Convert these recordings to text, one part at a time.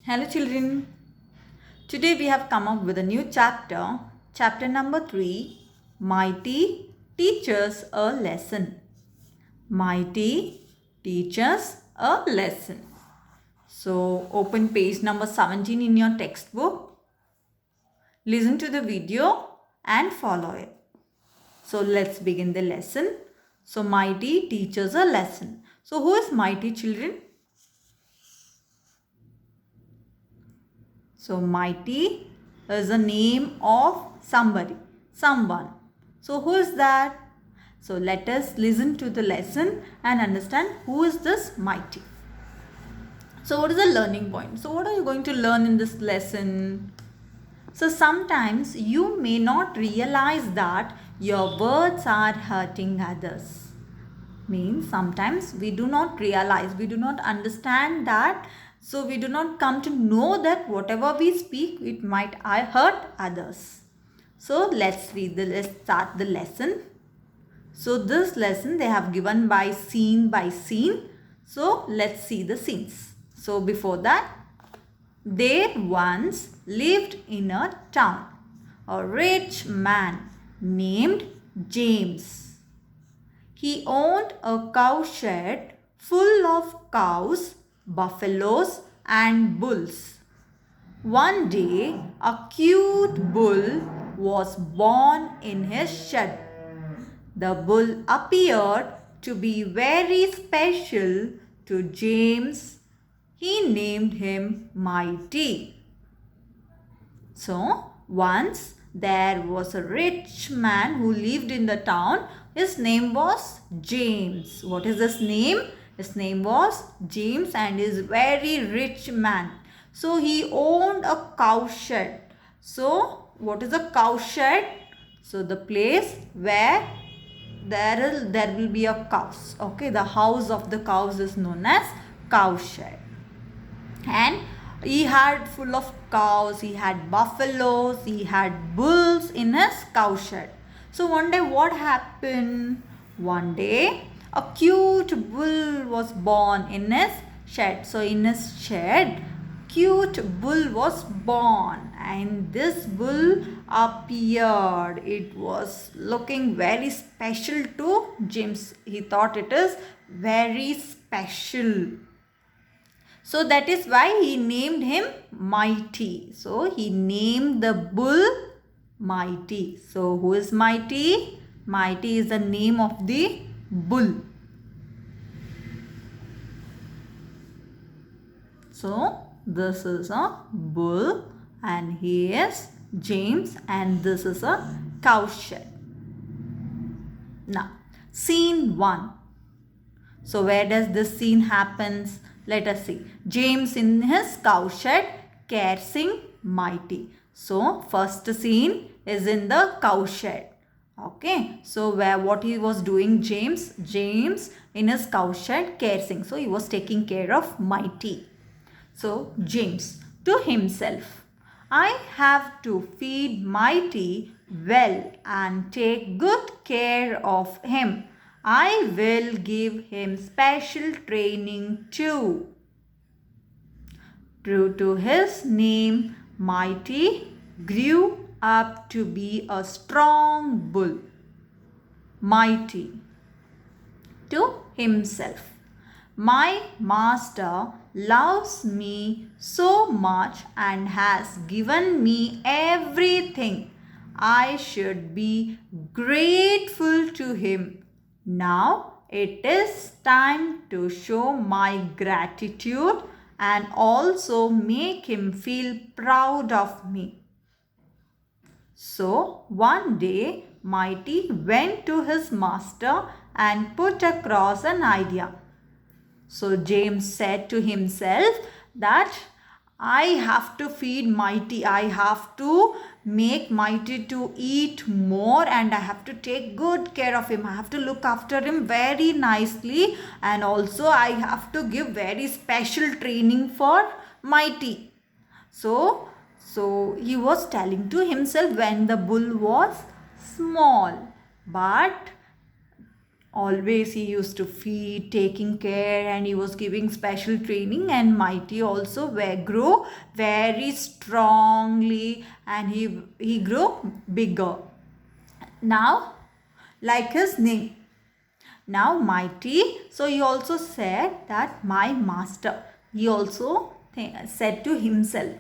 Hello children. Today we have come up with a new chapter, chapter number 3, Mighty Teaches a Lesson. Mighty teaches a lesson. So open page number 17 in your textbook. Listen to the video and follow it. So let's begin the lesson. So Mighty teaches a lesson. So who is Mighty, children? So Mighty is the name of somebody, someone. So who is that? So let us listen to the lesson and understand who is this Mighty. So what is the learning point? So what are you going to learn in this lesson? So sometimes you may not realize that your words are hurting others. Means sometimes we do not realize, we do not understand that. So we do not come to know that whatever we speak, it might hurt others. So let's start the lesson. So this lesson they have given by scene. So let's see the scenes. So before that, there once lived in a town a rich man named James. He owned a cowshed full of cows, buffaloes and bulls. One day, a cute bull was born in his shed. The bull appeared to be very special to James. He named him Mighty. So, once there was a rich man who lived in the town. His name was James. What is his name? His name was James and is very rich man. So he owned a cowshed. So what is a cowshed? So the place where there will be a cows. Okay, the house of the cows is known as cowshed. And he had full of cows, he had buffaloes, he had bulls in his cowshed. So one day what happened? One day a cute bull was born in his shed. So in his shed, cute bull was born and this bull appeared. It was looking very special to James. He thought it is very special. So that is why he named him Mighty. So he named the bull Mighty. So who is Mighty? Mighty is the name of the bull. So this is a bull and he is James and this is a cowshed. Now scene 1. So where does this scene happens? Let us see. James in his cowshed cursing Mighty. So first scene is in the cowshed. Okay. So what he was doing, James in his cowshed cursing. So he was taking care of Mighty. So James to himself, I have to feed Mighty well and take good care of him. I will give him special training too. True to his name, Mighty grew up to be a strong bull. Mighty to himself, my master loves me so much and has given me everything. I should be grateful to him. Now it is time to show my gratitude and also make him feel proud of me. So one day Mighty went to his master and put across an idea. So James said to himself that I have to feed Mighty. I have to make Mighty to eat more and I have to take good care of him. I have to look after him very nicely and also I have to give very special training for Mighty. So he was telling to himself when the bull was small. But Always he used to feed, taking care, and he was giving special training. And Mighty also grew very strongly, and he grew bigger. Now, like his name. Now Mighty, so he also said that my master, he also said to himself,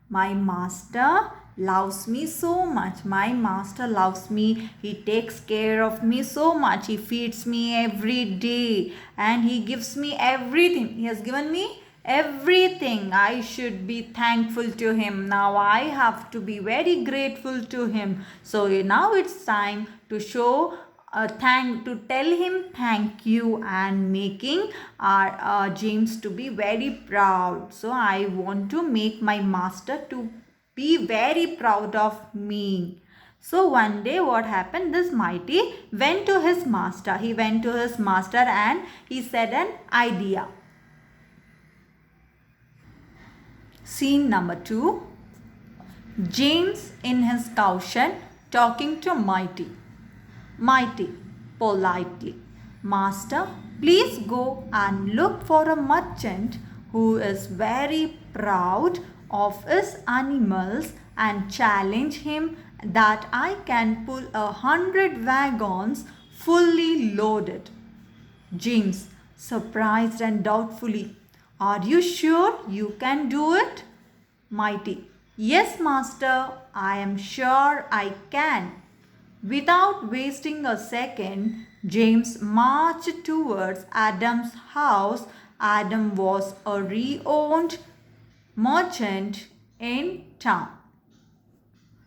my master loves me so much. My master loves me. He takes care of me so much. He feeds me every day and he gives me everything. He has given me everything. I should be thankful to him. Now I have to be very grateful to him. So now it's time to show to tell him thank you and making our James to be very proud. So I want to make my master to be very proud of me. So one day what happened, this Mighty went to his master. He went to his master and he said an idea. Scene number 2. James in his cowshed talking to Mighty. Mighty, politely, Master, please go and look for a merchant who is very proud of his animals and challenge him that I can pull 100 wagons fully loaded. James, surprised and doubtfully, are you sure you can do it? Mighty, yes, Master, I am sure I can. Without wasting a second, James marched towards Adam's house. Adam was a renowned merchant in town.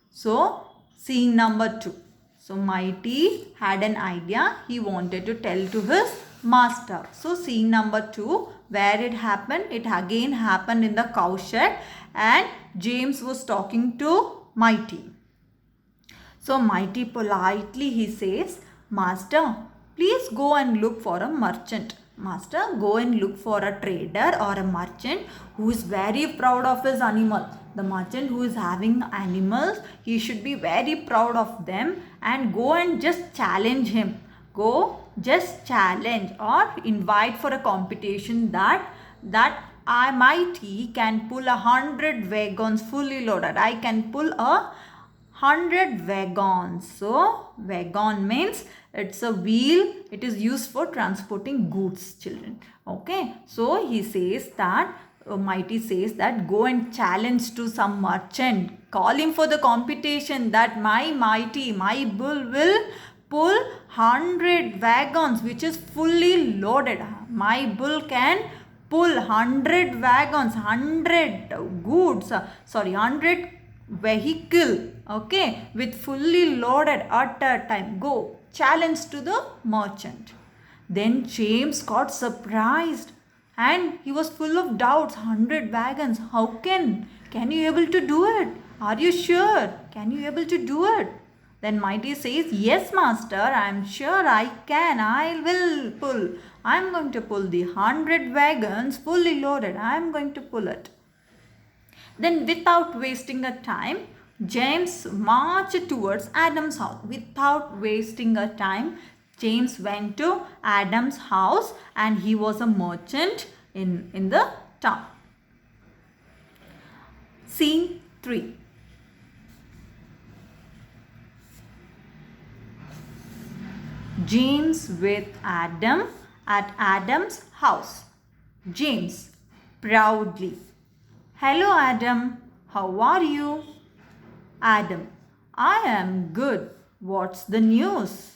So, scene number 2. So, Mighty had an idea he wanted to tell to his master. So, scene number 2, where it happened, it again happened in the cowshed and James was talking to Mighty. So Mighty politely he says, Master, please go and look for a merchant. Master, go and look for a trader or a merchant who is very proud of his animal. The merchant who is having animals, he should be very proud of them and go and just challenge him. Go just challenge or invite for a competition that I Mighty can pull 100 wagons fully loaded. I can pull 100 wagons. So wagon means it's a wheel. It is used for transporting goods, children. Okay. So he says that Mighty says that go and challenge to some merchant. Call him for the competition that my Mighty, my bull will pull 100 wagons which is fully loaded. My bull can pull 100 wagons, 100 goods, 100 vehicle, okay, with fully loaded at a time. Go challenge to the merchant. Then James got surprised and he was full of doubts. 100 wagons, how can you able to do it? Are you sure? Can you able to do it? Then Mighty says, yes, Master, I am sure I can. I will pull. I am going to pull the 100 wagons fully loaded. I am going to pull it. Then without wasting a time, James marched towards Adam's house. Without wasting a time, James went to Adam's house and he was a merchant in the town. Scene 3. James with Adam at Adam's house. James proudly. Hello Adam, how are you? Adam, I am good. What's the news?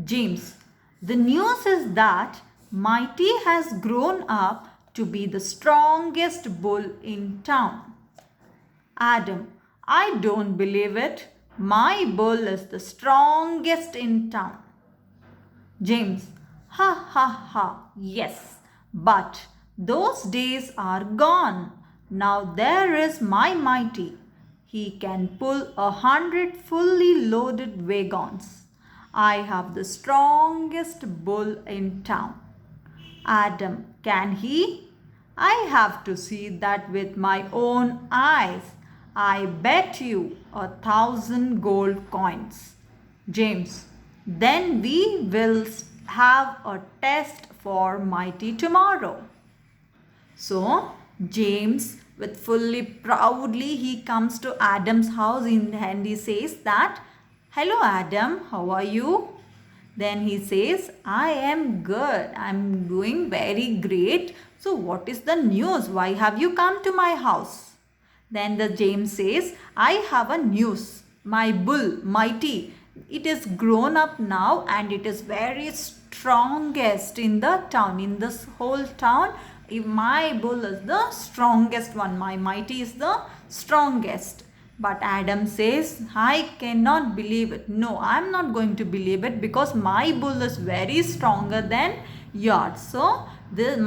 James, the news is that Mighty has grown up to be the strongest bull in town. Adam, I don't believe it. My bull is the strongest in town. James, ha ha ha, yes, but those days are gone. Now there is my Mighty. He can pull 100 fully loaded wagons. I have the strongest bull in town. Adam, can he? I have to see that with my own eyes. I bet you 1,000 gold coins. James, then we will have a test for Mighty tomorrow. So James, with fully proudly, he comes to Adam's house and he says that, "Hello Adam, how are you?" Then he says, "I am good. I'm doing very great. So what is the news? Why have you come to my house?" Then the James says, "I have a news. My bull, Mighty, it is grown up now and it is very strongest in the town. In this whole town, if my bull is the strongest one. My Mighty is the strongest." But Adam says, "I cannot believe it. No, I'm not going to believe it because my bull is very stronger than yours. So,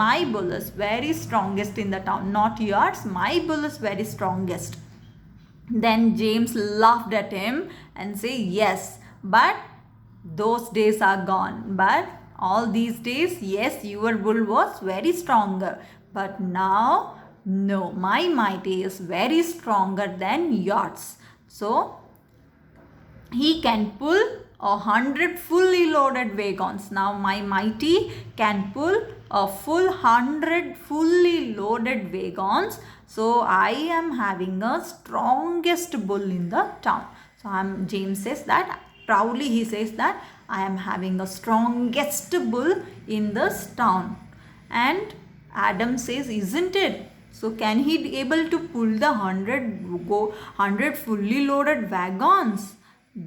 my bull is very strongest in the town, not yours. My bull is very strongest." Then James laughed at him and said, "Yes, but those days are gone. But all these days, yes, your bull was very stronger. But now, no, my Mighty is very stronger than yours. So, he can pull 100 fully loaded wagons. Now my Mighty can pull a full 100 fully loaded wagons. So I am having a strongest bull in the town." So James says that, proudly he says that, "I am having a strongest bull in this town." And Adam says, "Isn't it? So can he be able to pull the 100 fully loaded wagons?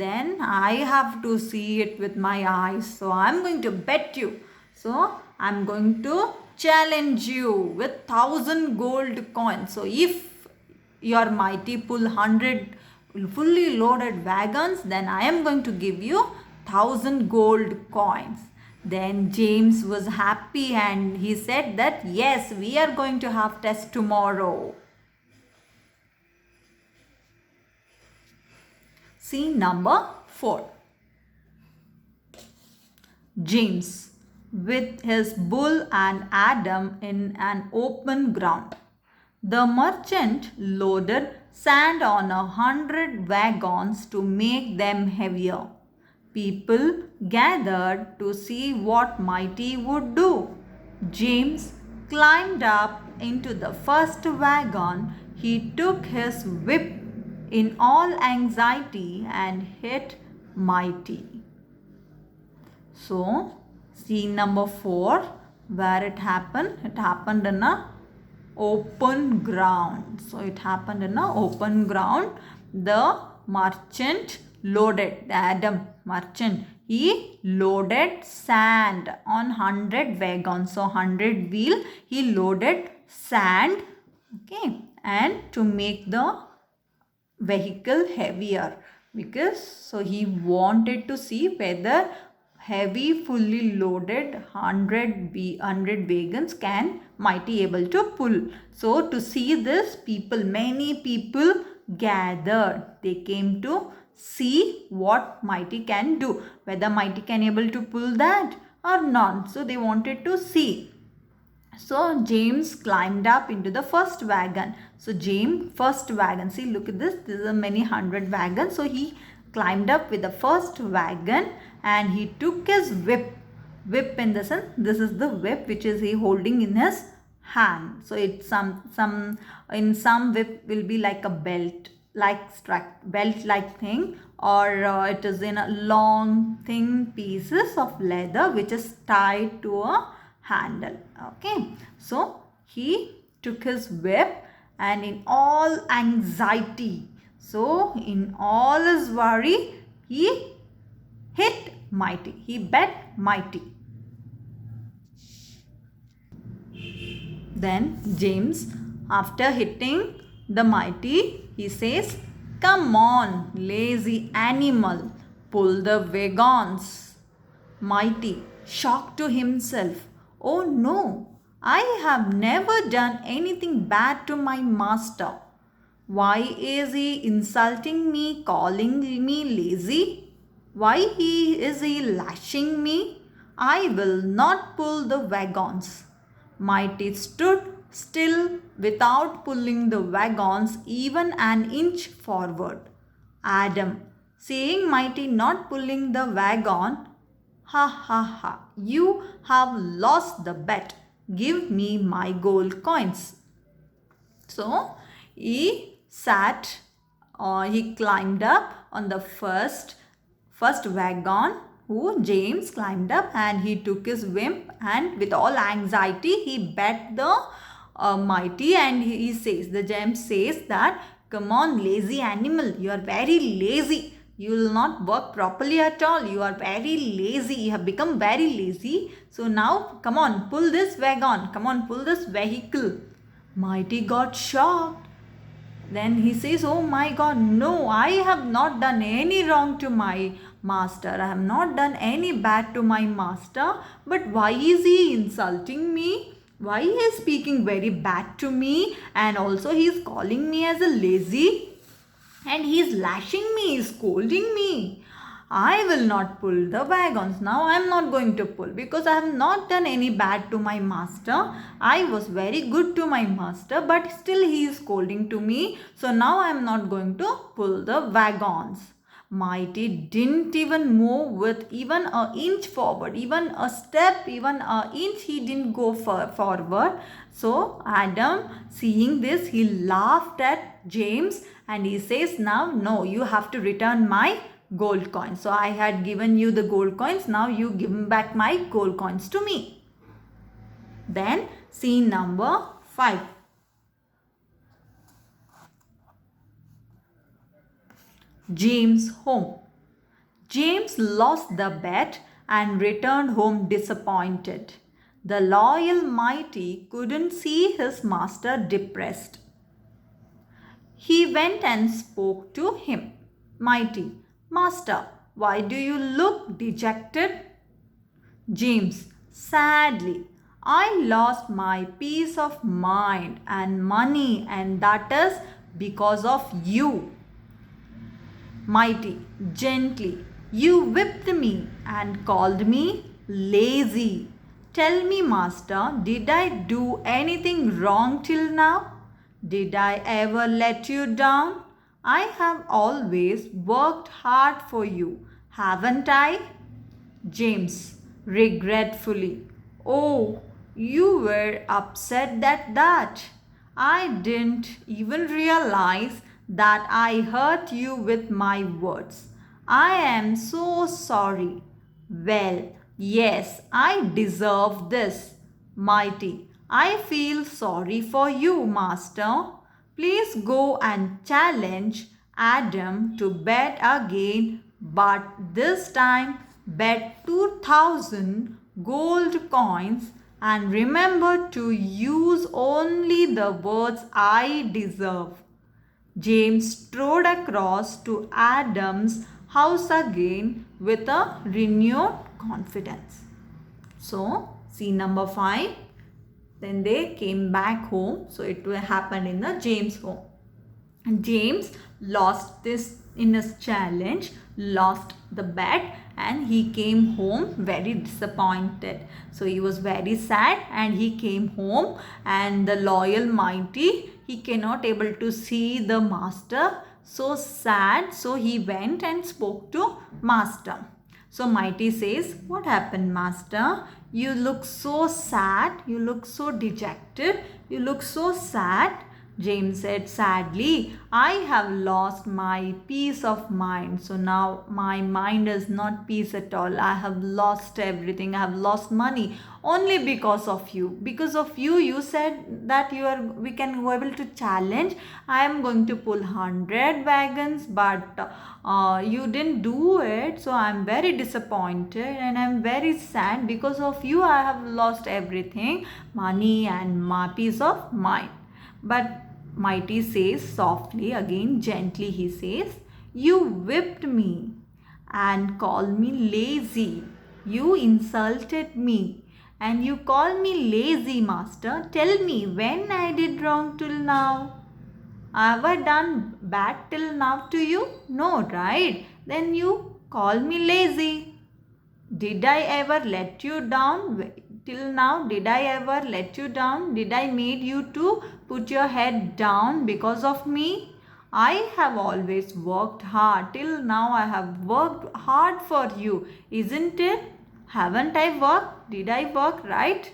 Then I have to see it with my eyes. So I'm going to bet you. So I'm going to challenge you with 1,000 gold coins. So if your Mighty pull 100 fully loaded wagons, then I am going to give you 1,000 gold coins." Then James was happy and he said that, "Yes, we are going to have test tomorrow." Scene number 4. James with his bull and Adam in an open ground. The merchant loaded sand on 100 wagons to make them heavier. People gathered to see what Mighty would do. James climbed up into the first wagon. He took his whip in all anxiety and hit Mighty. So, scene number 4, where it happened in a open ground. So, it happened in a open ground. The merchant loaded, the Adam merchant, he loaded sand on 100 wagons. So 100 wheel, he loaded sand, okay, and to make the vehicle heavier, because so he wanted to see whether heavy fully loaded 100 wagons can Mighty able to pull. So to see this, many people gathered. They came to see what Mighty can do, whether Mighty can able to pull that or not. So they wanted to see. So James climbed up into the first wagon. So James, first wagon, see, look at this, there are many 100 wagons. So he climbed up with the first wagon and he took his whip in the sense, this is the whip which is he holding in his hand. So it's some whip will be like a belt like thing, or it is in a long thin pieces of leather which is tied to a handle. Okay, so he took his whip and in all anxiety, so in all his worry, he hit Mighty. He bet Mighty. Then James, after hitting the Mighty, he says, "Come on, lazy animal, pull the wagons." Mighty, shocked to himself, "Oh no, I have never done anything bad to my master. Why is he insulting me, calling me lazy? Why is he lashing me? I will not pull the wagons." Mighty stood still without pulling the wagons even an inch forward. Adam, seeing Mighty not pulling the wagon, Ha ha ha, you have lost the bet. Give me my gold coins. So he sat, or he climbed up on the first wagon. Who James climbed up and he took his whip, and with all anxiety he bet the mighty, and he says, the James says that, come on lazy animal, you are very lazy. You will not work properly at all. You are very lazy. You have become very lazy. So now come on, pull this wagon. Come on, pull this vehicle. Mighty got shocked. Then he says, oh my God, no, I have not done any wrong to my master. I have not done any bad to my master. But why is he insulting me? Why he is speaking very bad to me? And also he is calling me as a lazy. And he is lashing me, he is scolding me. I will not pull the wagons. Now I am not going to pull because I have not done any bad to my master. I was very good to my master, but still he is scolding to me. So now I am not going to pull the wagons. Mighty didn't even move with even an inch forward, even a step, even an inch he didn't go forward. So Adam, seeing this, he laughed at James and he says, now no, you have to return my gold coins. So I had given you the gold coins, now you give back my gold coins to me. Then scene number 5. James home. James lost the bet and returned home disappointed. The loyal mighty couldn't see his master depressed. He went and spoke to him. Mighty, Master, why do you look dejected? James, sadly, I lost my peace of mind and money, and that is because of you. Mighty, gently, you whipped me and called me lazy. Tell me, Master, did I do anything wrong till now? Did I ever let you down? I have always worked hard for you, haven't I? James, regretfully, oh, you were upset at that. I didn't even realize that I hurt you with my words. I am so sorry. Well, yes, I deserve this. Mighty, I feel sorry for you, Master. Please go and challenge Adam to bet again, but this time bet 2,000 gold coins, and remember to use only the words I deserve. James strode across to Adam's house again with a renewed confidence. So, scene number 5. Then they came back home. So it happened in the James home. And James lost this in his challenge, lost the bet, and he came home very disappointed. So he was very sad and he came home, and the loyal mighty, he cannot able to see the master, so sad. So he went and spoke to master. So mighty says, what happened, master? You look so sad, you look so dejected, you look so sad. James said sadly, I have lost my peace of mind. So now my mind is not peace at all. I have lost everything. I have lost money only because of you. Because of you, you said that we can go able to challenge. I am going to pull 100 wagons, but you didn't do it. So I am very disappointed and I am very sad. Because of you, I have lost everything, money and my peace of mind. But mighty says softly, again gently he says, you whipped me and called me lazy. You insulted me and you call me lazy, master. Tell me, when I did wrong till now? Have I done bad till now to you? No, right? Then you call me lazy. Did I ever let you down? Till now, did I ever let you down? Did I made you to put your head down because of me? I have always worked hard. Till now, I have worked hard for you, isn't it? Haven't I worked? Did I work right?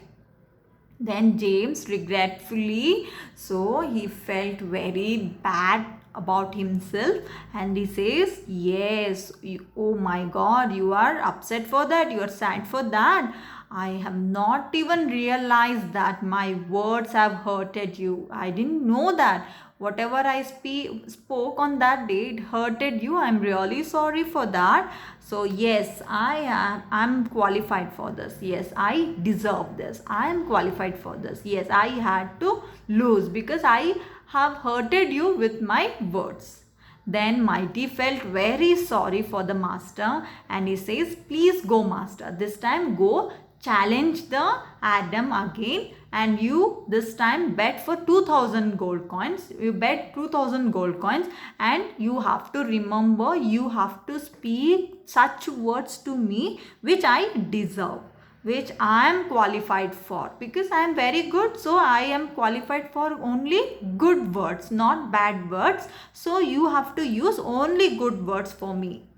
Then James regretfully, so he felt very bad about himself, and he says, yes, oh my god, you are upset for that, you are sad for that. I have not even realized that my words have hurted you. I didn't know that whatever I spoke on that day, it hurted you. I'm really sorry for that. So yes, I'm qualified for this. Yes, I deserve this. I am qualified for this. Yes, I had to lose because I have hurted you with my words. Then Mighty felt very sorry for the master, and he says, please go, master. This time go challenge the Adam again, and you this time bet for 2000 gold coins. You bet 2000 gold coins, and you have to remember, you have to speak such words to me which I deserve, which I am qualified for, because I am very good, so I am qualified for only good words, not bad words. So you have to use only good words for me.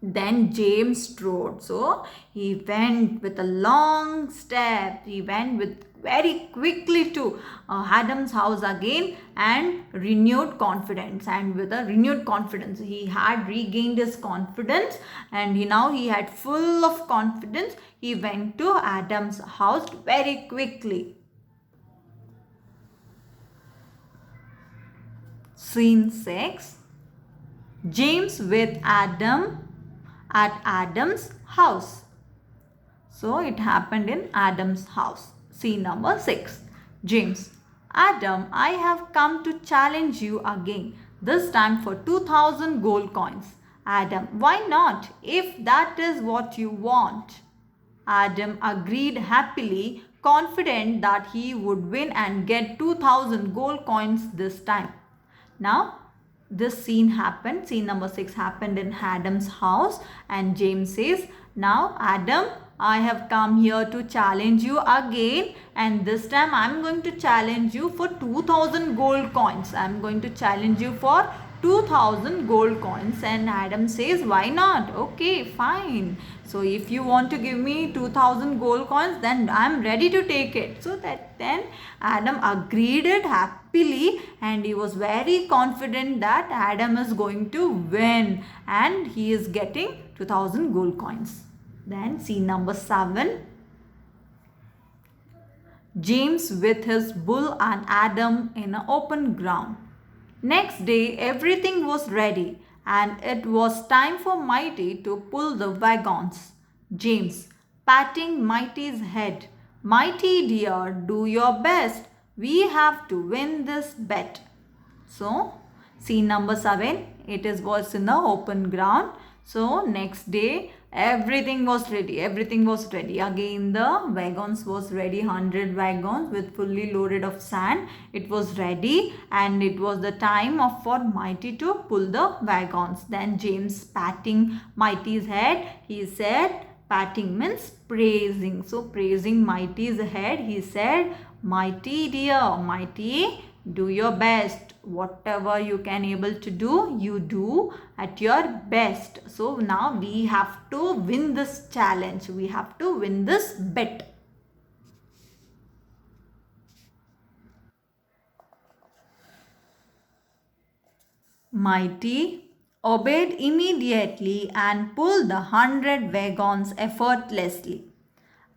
Then James strode. So he went with a long step. He went with very quickly to Adam's house again, and renewed confidence. And with a renewed confidence, he had regained his confidence, and now he had full of confidence. He went to Adam's house very quickly. Scene 6. James with Adam at Adam's house. So it happened in Adam's house. Scene number 6. James. Adam, I have come to challenge you again, this time for 2000 gold coins. Adam, why not, if that is what you want? Adam agreed happily, confident that he would win and get 2000 gold coins this time. Now, this scene happened, scene number 6 happened in Adam's house, and James says, now Adam, I have come here to challenge you again, and this time I am going to challenge you for 2000 gold coins. I am going to challenge you for 2000 gold coins. And Adam says, why not? Okay, fine. So if you want to give me 2000 gold coins, then I am ready to take it. So that then Adam agreed it happily, and he was very confident that Adam is going to win, and he is getting 2000 gold coins. Then scene number 7. James with his bull and Adam in an open ground. Next day, everything was ready, and it was time for Mighty to pull the wagons. James, patting Mighty's head. Mighty dear, do your best. We have to win this bet. So, scene number 7, it was in the open ground. So, next day, everything was ready. Again, the wagons was ready, 100 wagons with fully loaded of sand. It was ready, and it was the time for Mighty to pull the wagons. Then James patting Mighty's head, he said, patting means praising. So praising Mighty's head, he said, Mighty dear, Mighty, do your best. Whatever you can able to do, you do at your best. So now we have to win this challenge. We have to win this bet. Mighty obeyed immediately and pulled the 100 wagons effortlessly.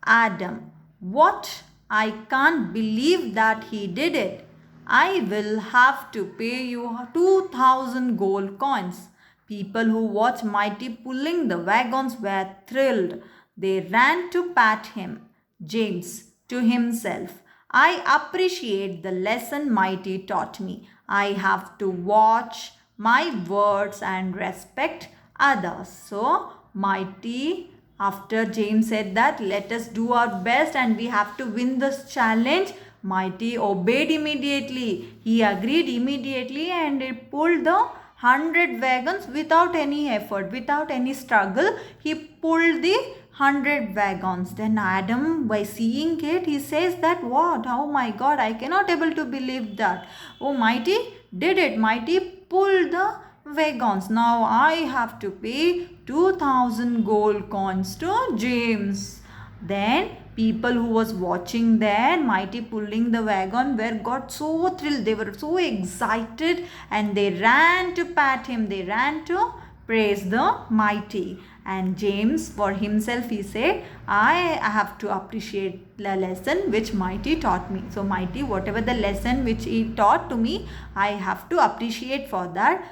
Adam, what? I can't believe that he did it. I will have to pay you 2000 gold coins. People who watched Mighty pulling the wagons were thrilled. They ran to pat him. James, to himself, I appreciate the lesson Mighty taught me. I have to watch my words and respect others. So, Mighty, after James said that, let us do our best and we have to win this challenge, Mighty obeyed immediately. He agreed immediately, and he pulled the 100 wagons without any effort, without any struggle. He pulled the 100 wagons. Then Adam, by seeing it, he says that, what? Oh my God, I cannot able to believe that. Oh, Mighty did it. Mighty pulled the wagons. Now I have to pay 2000 gold coins to James. Then people who was watching there, Mighty pulling the wagon, were got so thrilled. They were so excited and they ran to pat him. They ran to praise the Mighty. And James for himself, he said, I have to appreciate the lesson which Mighty taught me. So Mighty, whatever the lesson which he taught to me, I have to appreciate for that,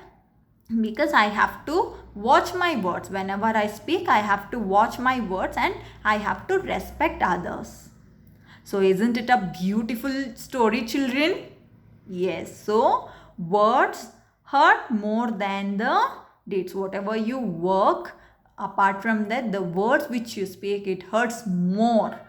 because I have to watch my words. Whenever I speak, I have to watch my words and I have to respect others. So isn't it a beautiful story, children? Yes. So words hurt more than the deeds. Whatever you work, apart from that, the words which you speak, it hurts more,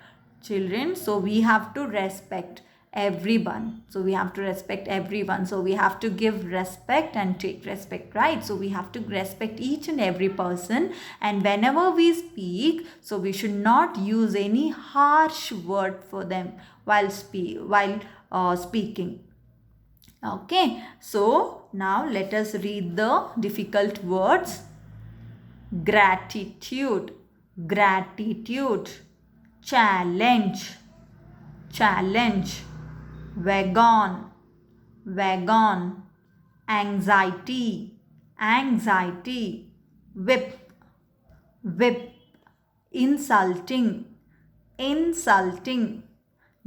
children. So we have to respect everyone. So we have to respect everyone. So we have to give respect and take respect, right? So we have to respect each and every person. And whenever we speak, so we should not use any harsh word for them while speaking. Okay. So now let us read the difficult words. Gratitude, gratitude. Challenge, challenge. Wagon, wagon. Anxiety, anxiety. Whip, whip. Insulting, insulting.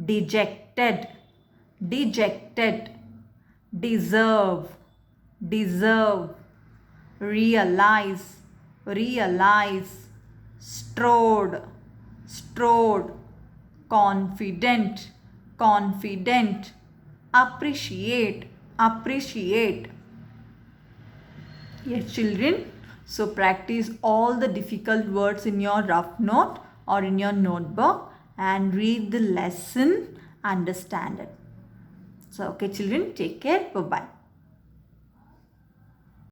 Dejected, dejected. Deserve, deserve. Realize, realize. Strode, strode. Confident, confident. Appreciate, appreciate. Yes, children. So practice all the difficult words in your rough note or in your notebook and read the lesson, understand it. So okay, children, take care. Bye-bye.